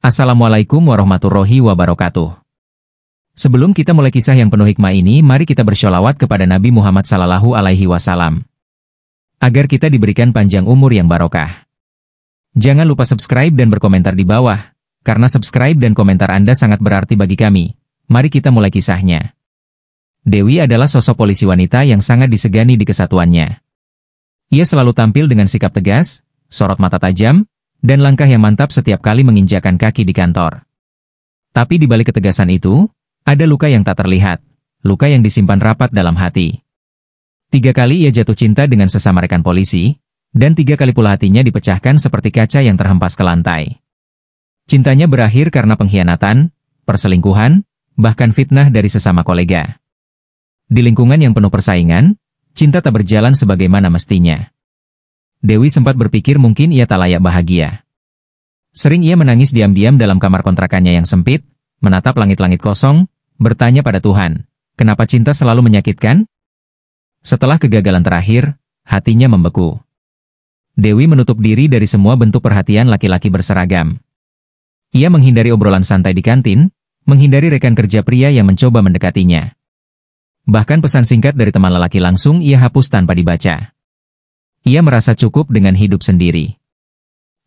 Assalamualaikum warahmatullahi wabarakatuh. Sebelum kita mulai kisah yang penuh hikmah ini, mari kita bersholawat kepada Nabi Muhammad SAW, agar kita diberikan panjang umur yang barokah. Jangan lupa subscribe dan berkomentar di bawah, karena subscribe dan komentar Anda sangat berarti bagi kami. Mari kita mulai kisahnya. Dewi adalah sosok polisi wanita yang sangat disegani di kesatuannya. Ia selalu tampil dengan sikap tegas, sorot mata tajam, dan langkah yang mantap setiap kali menginjakkan kaki di kantor. Tapi di balik ketegasan itu, ada luka yang tak terlihat, luka yang disimpan rapat dalam hati. 3 kali ia jatuh cinta dengan sesama rekan polisi, dan 3 kali pula hatinya dipecahkan seperti kaca yang terhempas ke lantai. Cintanya berakhir karena pengkhianatan, perselingkuhan, bahkan fitnah dari sesama kolega. Di lingkungan yang penuh persaingan, cinta tak berjalan sebagaimana mestinya. Dewi sempat berpikir mungkin ia tak layak bahagia. Sering ia menangis diam-diam dalam kamar kontrakannya yang sempit, menatap langit-langit kosong, bertanya pada Tuhan, kenapa cinta selalu menyakitkan? Setelah kegagalan terakhir, hatinya membeku. Dewi menutup diri dari semua bentuk perhatian laki-laki berseragam. Ia menghindari obrolan santai di kantin, menghindari rekan kerja pria yang mencoba mendekatinya. Bahkan pesan singkat dari teman lelaki langsung ia hapus tanpa dibaca. Ia merasa cukup dengan hidup sendiri.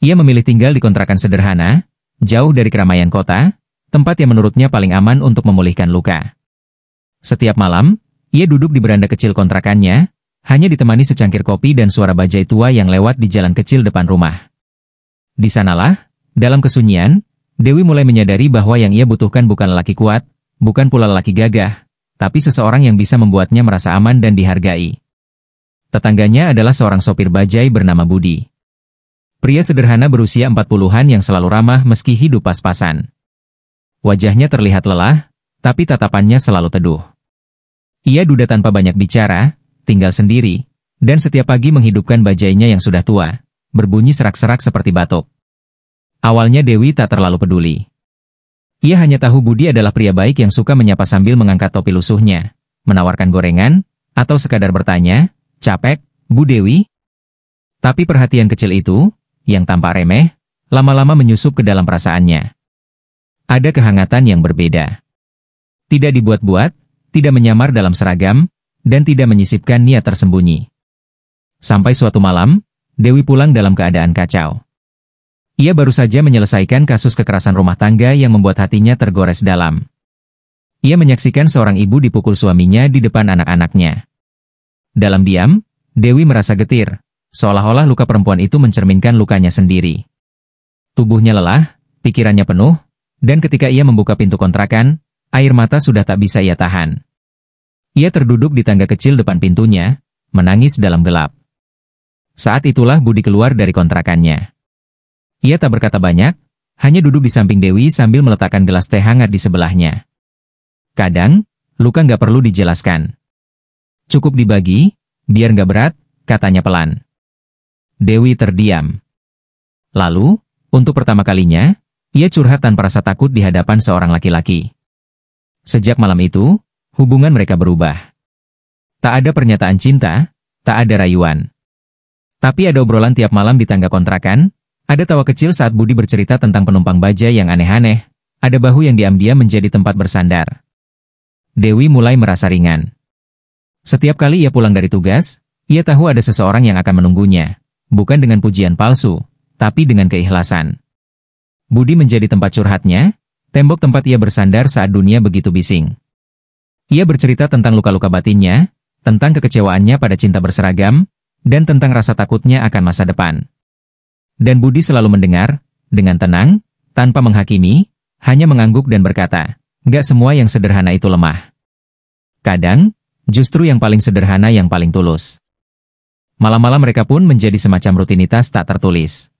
Ia memilih tinggal di kontrakan sederhana, jauh dari keramaian kota, tempat yang menurutnya paling aman untuk memulihkan luka. Setiap malam, ia duduk di beranda kecil kontrakannya, hanya ditemani secangkir kopi dan suara bajai tua yang lewat di jalan kecil depan rumah. Di sanalah, dalam kesunyian, Dewi mulai menyadari bahwa yang ia butuhkan bukan lelaki kuat, bukan pula lelaki gagah, tapi seseorang yang bisa membuatnya merasa aman dan dihargai. Tetangganya adalah seorang sopir bajai bernama Budi. Pria sederhana berusia 40-an yang selalu ramah meski hidup pas-pasan. Wajahnya terlihat lelah, tapi tatapannya selalu teduh. Ia duda tanpa banyak bicara, tinggal sendiri, dan setiap pagi menghidupkan bajainya yang sudah tua, berbunyi serak-serak seperti batuk. Awalnya Dewi tak terlalu peduli. Ia hanya tahu Budi adalah pria baik yang suka menyapa sambil mengangkat topi lusuhnya, menawarkan gorengan, atau sekadar bertanya, "Capek, Bu Dewi?" Tapi perhatian kecil itu, yang tampak remeh, lama-lama menyusup ke dalam perasaannya. Ada kehangatan yang berbeda. Tidak dibuat-buat, tidak menyamar dalam seragam, dan tidak menyisipkan niat tersembunyi. Sampai suatu malam, Dewi pulang dalam keadaan kacau. Ia baru saja menyelesaikan kasus kekerasan rumah tangga yang membuat hatinya tergores dalam. Ia menyaksikan seorang ibu dipukul suaminya di depan anak-anaknya. Dalam diam, Dewi merasa getir, seolah-olah luka perempuan itu mencerminkan lukanya sendiri. Tubuhnya lelah, pikirannya penuh, dan ketika ia membuka pintu kontrakan, air mata sudah tak bisa ia tahan. Ia terduduk di tangga kecil depan pintunya, menangis dalam gelap. Saat itulah Budi keluar dari kontrakannya. Ia tak berkata banyak, hanya duduk di samping Dewi sambil meletakkan gelas teh hangat di sebelahnya. Kadang, luka nggak perlu dijelaskan. Cukup dibagi, biar nggak berat, katanya pelan. Dewi terdiam. Lalu, untuk pertama kalinya, ia curhat tanpa rasa takut di hadapan seorang laki-laki. Sejak malam itu, hubungan mereka berubah. Tak ada pernyataan cinta, tak ada rayuan. Tapi ada obrolan tiap malam di tangga kontrakan, ada tawa kecil saat Budi bercerita tentang penumpang bajai yang aneh-aneh, ada bahu yang diam-diam menjadi tempat bersandar. Dewi mulai merasa ringan. Setiap kali ia pulang dari tugas, ia tahu ada seseorang yang akan menunggunya, bukan dengan pujian palsu, tapi dengan keikhlasan. Budi menjadi tempat curhatnya, tembok tempat ia bersandar saat dunia begitu bising. Ia bercerita tentang luka-luka batinnya, tentang kekecewaannya pada cinta berseragam, dan tentang rasa takutnya akan masa depan. Dan Budi selalu mendengar, dengan tenang, tanpa menghakimi, hanya mengangguk dan berkata, "Gak semua yang sederhana itu lemah. Kadang, justru yang paling sederhana yang paling tulus." Malam-malam mereka pun menjadi semacam rutinitas tak tertulis.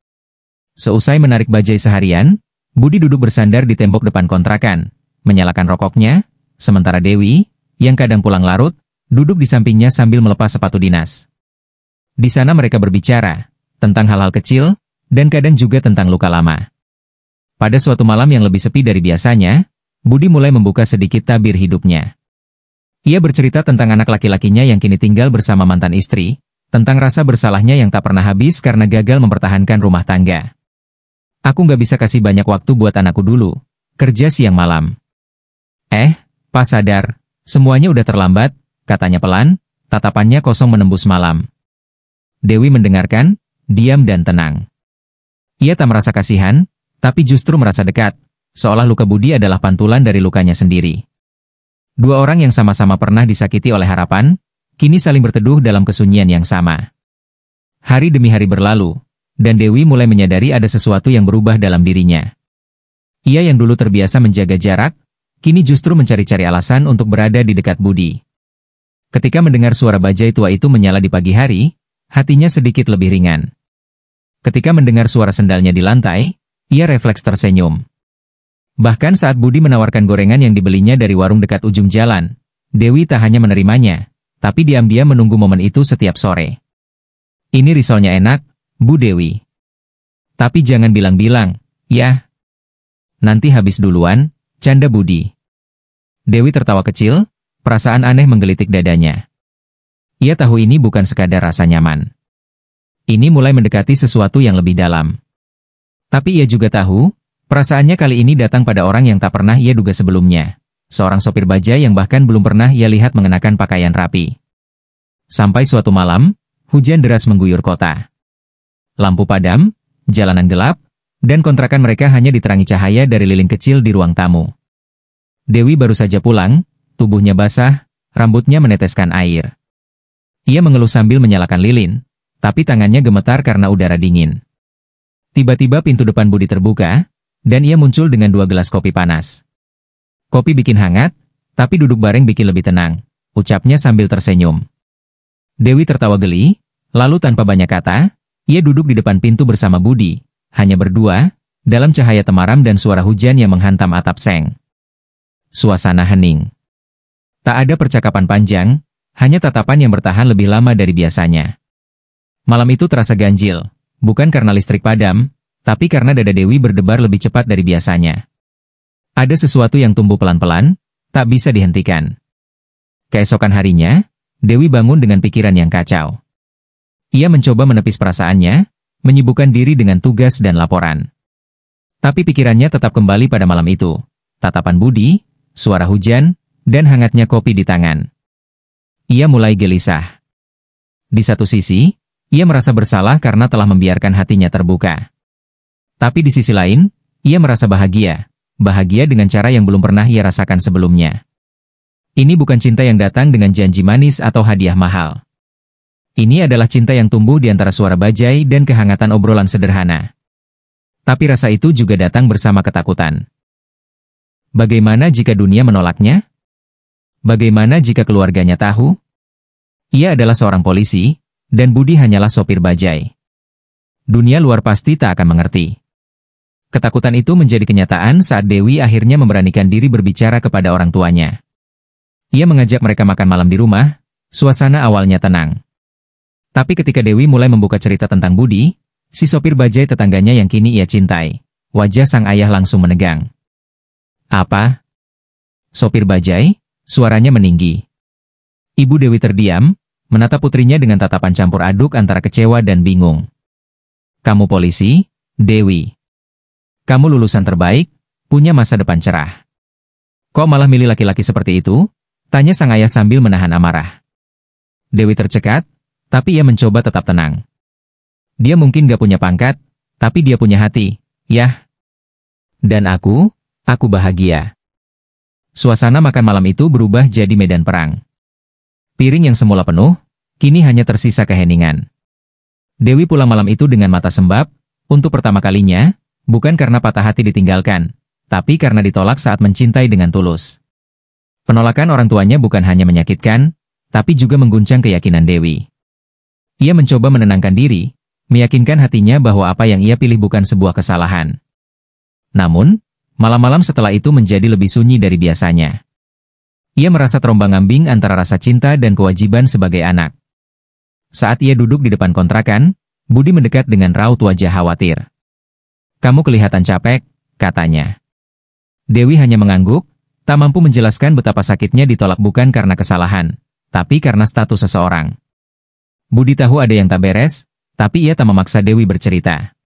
Seusai menarik bajai seharian, Budi duduk bersandar di tembok depan kontrakan, menyalakan rokoknya, sementara Dewi, yang kadang pulang larut, duduk di sampingnya sambil melepas sepatu dinas. Di sana mereka berbicara, tentang hal-hal kecil, dan kadang juga tentang luka lama. Pada suatu malam yang lebih sepi dari biasanya, Budi mulai membuka sedikit tabir hidupnya. Ia bercerita tentang anak laki-lakinya yang kini tinggal bersama mantan istri, tentang rasa bersalahnya yang tak pernah habis karena gagal mempertahankan rumah tangga. Aku nggak bisa kasih banyak waktu buat anakku dulu. Kerja siang malam. Pas sadar, semuanya udah terlambat, katanya pelan, tatapannya kosong menembus malam. Dewi mendengarkan, diam dan tenang. Ia tak merasa kasihan, tapi justru merasa dekat, seolah luka Budi adalah pantulan dari lukanya sendiri. Dua orang yang sama-sama pernah disakiti oleh harapan, kini saling berteduh dalam kesunyian yang sama. Hari demi hari berlalu, dan Dewi mulai menyadari ada sesuatu yang berubah dalam dirinya. Ia yang dulu terbiasa menjaga jarak, kini justru mencari-cari alasan untuk berada di dekat Budi. Ketika mendengar suara bajai tua itu menyala di pagi hari, hatinya sedikit lebih ringan. Ketika mendengar suara sendalnya di lantai, ia refleks tersenyum. Bahkan saat Budi menawarkan gorengan yang dibelinya dari warung dekat ujung jalan, Dewi tak hanya menerimanya, tapi diam-diam menunggu momen itu setiap sore. Ini risolnya enak, Bu Dewi. Tapi jangan bilang-bilang, ya. Nanti habis duluan, canda Budi. Dewi tertawa kecil, perasaan aneh menggelitik dadanya. Ia tahu ini bukan sekadar rasa nyaman. Ini mulai mendekati sesuatu yang lebih dalam. Tapi ia juga tahu, perasaannya kali ini datang pada orang yang tak pernah ia duga sebelumnya. Seorang sopir bajai yang bahkan belum pernah ia lihat mengenakan pakaian rapi. Sampai suatu malam, hujan deras mengguyur kota. Lampu padam, jalanan gelap, dan kontrakan mereka hanya diterangi cahaya dari lilin kecil di ruang tamu. Dewi baru saja pulang, tubuhnya basah, rambutnya meneteskan air. Ia mengeluh sambil menyalakan lilin, tapi tangannya gemetar karena udara dingin. Tiba-tiba pintu depan Budi terbuka, dan ia muncul dengan 2 gelas kopi panas. Kopi bikin hangat, tapi duduk bareng bikin lebih tenang, ucapnya sambil tersenyum. Dewi tertawa geli, lalu tanpa banyak kata, ia duduk di depan pintu bersama Budi, hanya berdua, dalam cahaya temaram dan suara hujan yang menghantam atap seng. Suasana hening. Tak ada percakapan panjang, hanya tatapan yang bertahan lebih lama dari biasanya. Malam itu terasa ganjil, bukan karena listrik padam, tapi karena dada Dewi berdebar lebih cepat dari biasanya. Ada sesuatu yang tumbuh pelan-pelan, tak bisa dihentikan. Keesokan harinya, Dewi bangun dengan pikiran yang kacau. Ia mencoba menepis perasaannya, menyibukkan diri dengan tugas dan laporan. Tapi pikirannya tetap kembali pada malam itu. Tatapan Budi, suara hujan, dan hangatnya kopi di tangan. Ia mulai gelisah. Di satu sisi, ia merasa bersalah karena telah membiarkan hatinya terbuka. Tapi di sisi lain, ia merasa bahagia. Bahagia dengan cara yang belum pernah ia rasakan sebelumnya. Ini bukan cinta yang datang dengan janji manis atau hadiah mahal. Ini adalah cinta yang tumbuh di antara suara bajai dan kehangatan obrolan sederhana. Tapi rasa itu juga datang bersama ketakutan. Bagaimana jika dunia menolaknya? Bagaimana jika keluarganya tahu? Ia adalah seorang polisi, dan Budi hanyalah sopir bajai. Dunia luar pasti tak akan mengerti. Ketakutan itu menjadi kenyataan saat Dewi akhirnya memberanikan diri berbicara kepada orang tuanya. Ia mengajak mereka makan malam di rumah, suasana awalnya tenang. Tapi ketika Dewi mulai membuka cerita tentang Budi, si sopir bajai tetangganya yang kini ia cintai, wajah sang ayah langsung menegang. Apa? Sopir bajai? Suaranya meninggi. Ibu Dewi terdiam, menatap putrinya dengan tatapan campur aduk antara kecewa dan bingung. Kamu polisi, Dewi. Kamu lulusan terbaik, punya masa depan cerah. Kok malah milih laki-laki seperti itu? Tanya sang ayah sambil menahan amarah. Dewi tercekat, tapi ia mencoba tetap tenang. Dia mungkin gak punya pangkat, tapi dia punya hati, yah. Dan aku bahagia. Suasana makan malam itu berubah jadi medan perang. Piring yang semula penuh, kini hanya tersisa keheningan. Dewi pulang malam itu dengan mata sembab, untuk pertama kalinya, bukan karena patah hati ditinggalkan, tapi karena ditolak saat mencintai dengan tulus. Penolakan orang tuanya bukan hanya menyakitkan, tapi juga mengguncang keyakinan Dewi. Ia mencoba menenangkan diri, meyakinkan hatinya bahwa apa yang ia pilih bukan sebuah kesalahan. Namun, malam-malam setelah itu menjadi lebih sunyi dari biasanya. Ia merasa terombang-ambing antara rasa cinta dan kewajiban sebagai anak. Saat ia duduk di depan kontrakan, Budi mendekat dengan raut wajah khawatir. Kamu kelihatan capek, katanya. Dewi hanya mengangguk, tak mampu menjelaskan betapa sakitnya ditolak bukan karena kesalahan, tapi karena status seseorang. Budi tahu ada yang tak beres, tapi ia tak memaksa Dewi bercerita.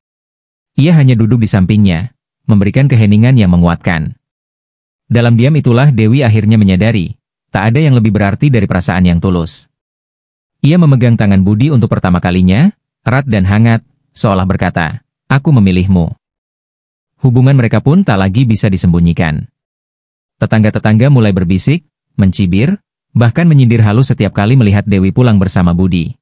Ia hanya duduk di sampingnya, memberikan keheningan yang menguatkan. Dalam diam itulah Dewi akhirnya menyadari, tak ada yang lebih berarti dari perasaan yang tulus. Ia memegang tangan Budi untuk pertama kalinya, erat dan hangat, seolah berkata, "Aku memilihmu." Hubungan mereka pun tak lagi bisa disembunyikan. Tetangga-tetangga mulai berbisik, mencibir, bahkan menyindir halus setiap kali melihat Dewi pulang bersama Budi.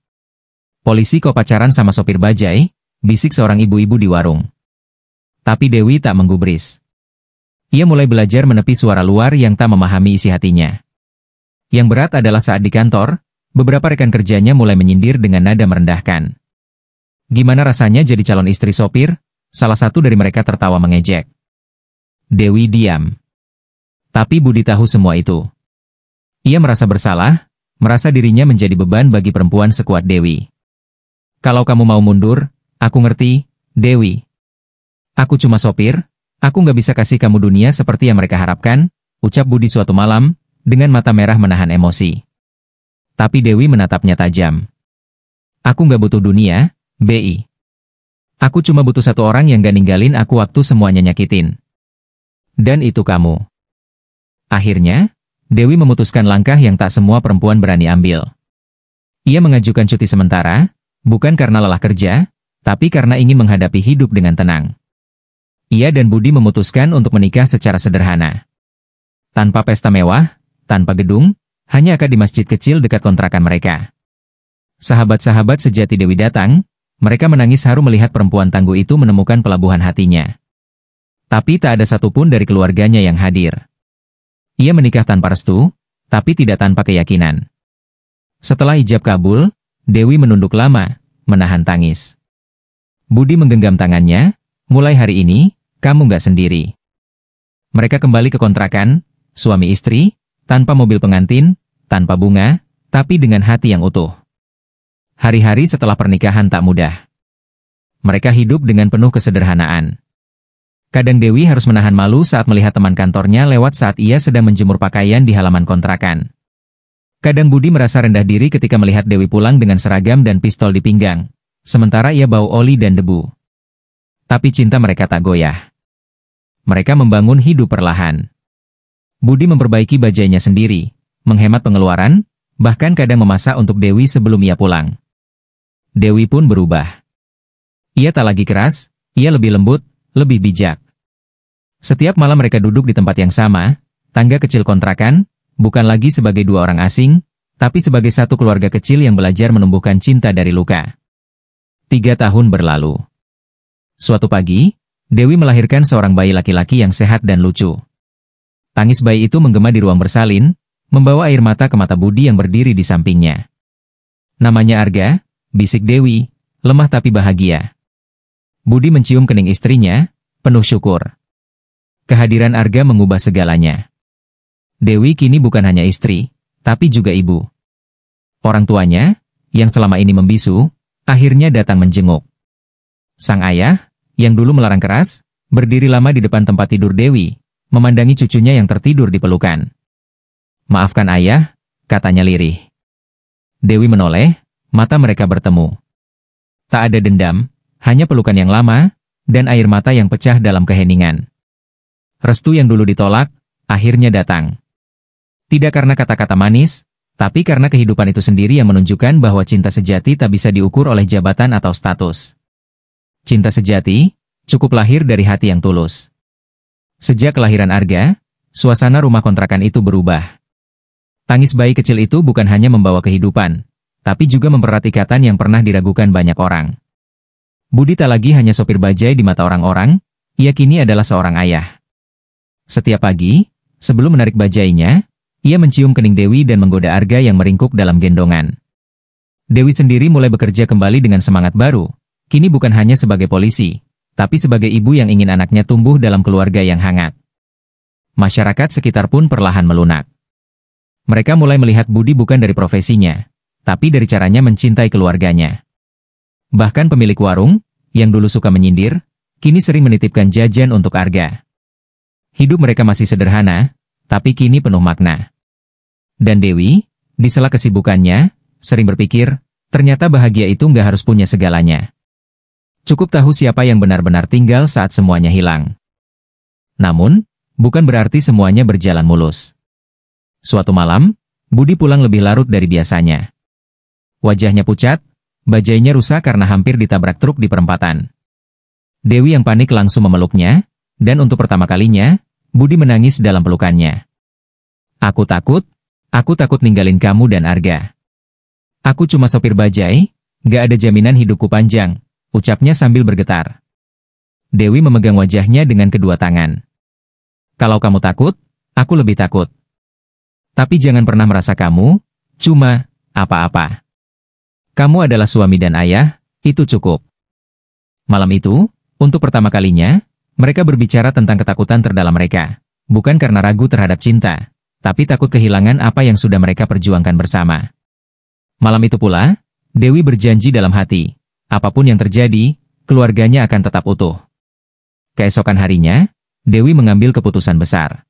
"Polisi kok pacaran sama sopir bajai?" bisik seorang ibu-ibu di warung. Tapi Dewi tak menggubris. Ia mulai belajar menepi suara luar yang tak memahami isi hatinya. Yang berat adalah saat di kantor, beberapa rekan kerjanya mulai menyindir dengan nada merendahkan. "Gimana rasanya jadi calon istri sopir?" Salah satu dari mereka tertawa mengejek. Dewi diam. Tapi Budi tahu semua itu. Ia merasa bersalah, merasa dirinya menjadi beban bagi perempuan sekuat Dewi. "Kalau kamu mau mundur, aku ngerti, Dewi. Aku cuma sopir, aku nggak bisa kasih kamu dunia seperti yang mereka harapkan," ucap Budi suatu malam, dengan mata merah menahan emosi. Tapi Dewi menatapnya tajam. "Aku nggak butuh dunia, Bi. Aku cuma butuh satu orang yang gak ninggalin aku waktu semuanya nyakitin. Dan itu kamu." Akhirnya, Dewi memutuskan langkah yang tak semua perempuan berani ambil. Ia mengajukan cuti sementara, bukan karena lelah kerja, tapi karena ingin menghadapi hidup dengan tenang. Ia dan Budi memutuskan untuk menikah secara sederhana. Tanpa pesta mewah, tanpa gedung, hanya akad di masjid kecil dekat kontrakan mereka. Sahabat-sahabat sejati Dewi datang, mereka menangis haru melihat perempuan tangguh itu menemukan pelabuhan hatinya. Tapi tak ada satupun dari keluarganya yang hadir. Ia menikah tanpa restu, tapi tidak tanpa keyakinan. Setelah ijab kabul, Dewi menunduk lama, menahan tangis. Budi menggenggam tangannya, "Mulai hari ini, kamu nggak sendiri." Mereka kembali ke kontrakan, suami istri, tanpa mobil pengantin, tanpa bunga, tapi dengan hati yang utuh. Hari-hari setelah pernikahan tak mudah. Mereka hidup dengan penuh kesederhanaan. Kadang Dewi harus menahan malu saat melihat teman kantornya lewat saat ia sedang menjemur pakaian di halaman kontrakan. Kadang Budi merasa rendah diri ketika melihat Dewi pulang dengan seragam dan pistol di pinggang, sementara ia bau oli dan debu. Tapi cinta mereka tak goyah. Mereka membangun hidup perlahan. Budi memperbaiki bajainya sendiri, menghemat pengeluaran, bahkan kadang memasak untuk Dewi sebelum ia pulang. Dewi pun berubah. Ia tak lagi keras, ia lebih lembut, lebih bijak. Setiap malam mereka duduk di tempat yang sama, tangga kecil kontrakan, bukan lagi sebagai dua orang asing, tapi sebagai satu keluarga kecil yang belajar menumbuhkan cinta dari luka. 3 tahun berlalu. Suatu pagi, Dewi melahirkan seorang bayi laki-laki yang sehat dan lucu. Tangis bayi itu menggema di ruang bersalin, membawa air mata ke mata Budi yang berdiri di sampingnya. "Namanya Arga," bisik Dewi, lemah tapi bahagia. Budi mencium kening istrinya, penuh syukur. Kehadiran Arga mengubah segalanya. Dewi kini bukan hanya istri, tapi juga ibu. Orang tuanya, yang selama ini membisu, akhirnya datang menjenguk. Sang ayah, yang dulu melarang keras, berdiri lama di depan tempat tidur Dewi, memandangi cucunya yang tertidur di pelukan. "Maafkan ayah," katanya lirih. Dewi menoleh, mata mereka bertemu. Tak ada dendam, hanya pelukan yang lama, dan air mata yang pecah dalam keheningan. Restu yang dulu ditolak, akhirnya datang. Tidak karena kata-kata manis, tapi karena kehidupan itu sendiri yang menunjukkan bahwa cinta sejati tak bisa diukur oleh jabatan atau status. Cinta sejati, cukup lahir dari hati yang tulus. Sejak kelahiran Arga, suasana rumah kontrakan itu berubah. Tangis bayi kecil itu bukan hanya membawa kehidupan, tapi juga mempererat ikatan yang pernah diragukan banyak orang. Budi tak lagi hanya sopir bajai di mata orang-orang, ia kini adalah seorang ayah. Setiap pagi, sebelum menarik bajainya, ia mencium kening Dewi dan menggoda Arga yang meringkuk dalam gendongan. Dewi sendiri mulai bekerja kembali dengan semangat baru, kini bukan hanya sebagai polisi, tapi sebagai ibu yang ingin anaknya tumbuh dalam keluarga yang hangat. Masyarakat sekitar pun perlahan melunak. Mereka mulai melihat Budi bukan dari profesinya, tapi dari caranya mencintai keluarganya. Bahkan pemilik warung, yang dulu suka menyindir, kini sering menitipkan jajan untuk Arga. Hidup mereka masih sederhana, tapi kini penuh makna. Dan Dewi, di sela kesibukannya, sering berpikir, ternyata bahagia itu nggak harus punya segalanya. Cukup tahu siapa yang benar-benar tinggal saat semuanya hilang. Namun, bukan berarti semuanya berjalan mulus. Suatu malam, Budi pulang lebih larut dari biasanya. Wajahnya pucat, bajainya rusak karena hampir ditabrak truk di perempatan. Dewi yang panik langsung memeluknya, dan untuk pertama kalinya, Budi menangis dalam pelukannya. Aku takut ninggalin kamu dan Arga. Aku cuma sopir bajai, gak ada jaminan hidupku panjang, ucapnya sambil bergetar. Dewi memegang wajahnya dengan kedua tangan. Kalau kamu takut, aku lebih takut. Tapi jangan pernah merasa kamu, cuma, apa-apa. Kamu adalah suami dan ayah, itu cukup. Malam itu, untuk pertama kalinya, mereka berbicara tentang ketakutan terdalam mereka. Bukan karena ragu terhadap cinta, tapi takut kehilangan apa yang sudah mereka perjuangkan bersama. Malam itu pula, Dewi berjanji dalam hati, apapun yang terjadi, keluarganya akan tetap utuh. Keesokan harinya, Dewi mengambil keputusan besar.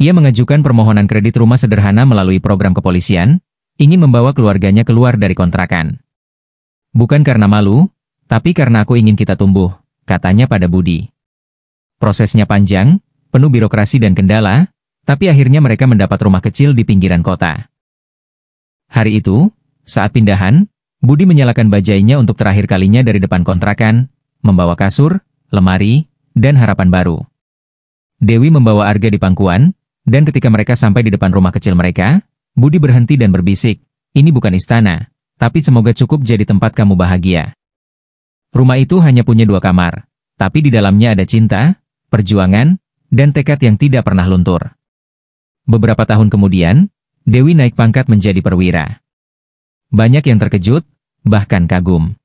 Ia mengajukan permohonan kredit rumah sederhana melalui program kepolisian, ingin membawa keluarganya keluar dari kontrakan. Bukan karena malu, tapi karena aku ingin kita tumbuh, katanya pada Budi. Prosesnya panjang, penuh birokrasi dan kendala, tapi akhirnya mereka mendapat rumah kecil di pinggiran kota. Hari itu, saat pindahan, Budi menyalakan bajainya untuk terakhir kalinya dari depan kontrakan, membawa kasur, lemari, dan harapan baru. Dewi membawa Arga di pangkuan, dan ketika mereka sampai di depan rumah kecil mereka, Budi berhenti dan berbisik, ini bukan istana, tapi semoga cukup jadi tempat kamu bahagia. Rumah itu hanya punya 2 kamar, tapi di dalamnya ada cinta, perjuangan, dan tekad yang tidak pernah luntur. Beberapa tahun kemudian, Dewi naik pangkat menjadi perwira. Banyak yang terkejut, bahkan kagum.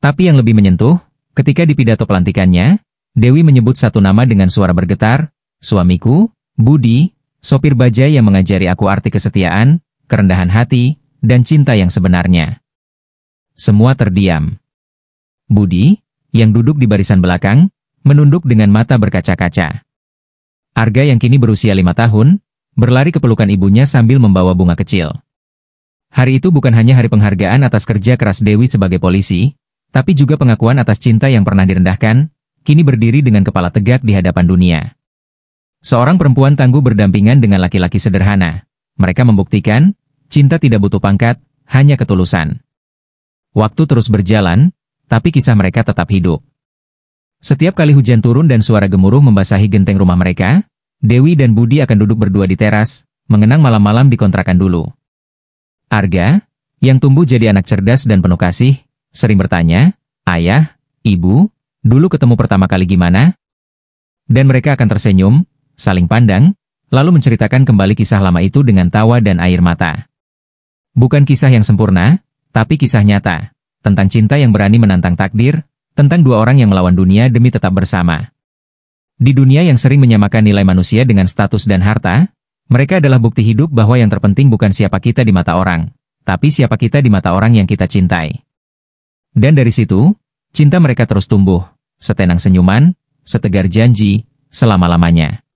Tapi yang lebih menyentuh, ketika di pidato pelantikannya, Dewi menyebut satu nama dengan suara bergetar, suamiku, Budi, sopir bajai yang mengajari aku arti kesetiaan, kerendahan hati, dan cinta yang sebenarnya. Semua terdiam. Budi, yang duduk di barisan belakang, menunduk dengan mata berkaca-kaca. Arga yang kini berusia 5 tahun, berlari ke pelukan ibunya sambil membawa bunga kecil. Hari itu bukan hanya hari penghargaan atas kerja keras Dewi sebagai polisi, tapi juga pengakuan atas cinta yang pernah direndahkan, kini berdiri dengan kepala tegak di hadapan dunia. Seorang perempuan tangguh berdampingan dengan laki-laki sederhana. Mereka membuktikan, cinta tidak butuh pangkat, hanya ketulusan. Waktu terus berjalan, tapi kisah mereka tetap hidup. Setiap kali hujan turun dan suara gemuruh membasahi genteng rumah mereka, Dewi dan Budi akan duduk berdua di teras, mengenang malam-malam di kontrakan dulu. Arga, yang tumbuh jadi anak cerdas dan penuh kasih, sering bertanya, ayah, ibu, dulu ketemu pertama kali gimana? Dan mereka akan tersenyum, saling pandang, lalu menceritakan kembali kisah lama itu dengan tawa dan air mata. Bukan kisah yang sempurna, tapi kisah nyata, tentang cinta yang berani menantang takdir, tentang 2 orang yang melawan dunia demi tetap bersama. Di dunia yang sering menyamakan nilai manusia dengan status dan harta, mereka adalah bukti hidup bahwa yang terpenting bukan siapa kita di mata orang, tapi siapa kita di mata orang yang kita cintai. Dan dari situ, cinta mereka terus tumbuh, setenang senyuman, setegar janji, selama-lamanya.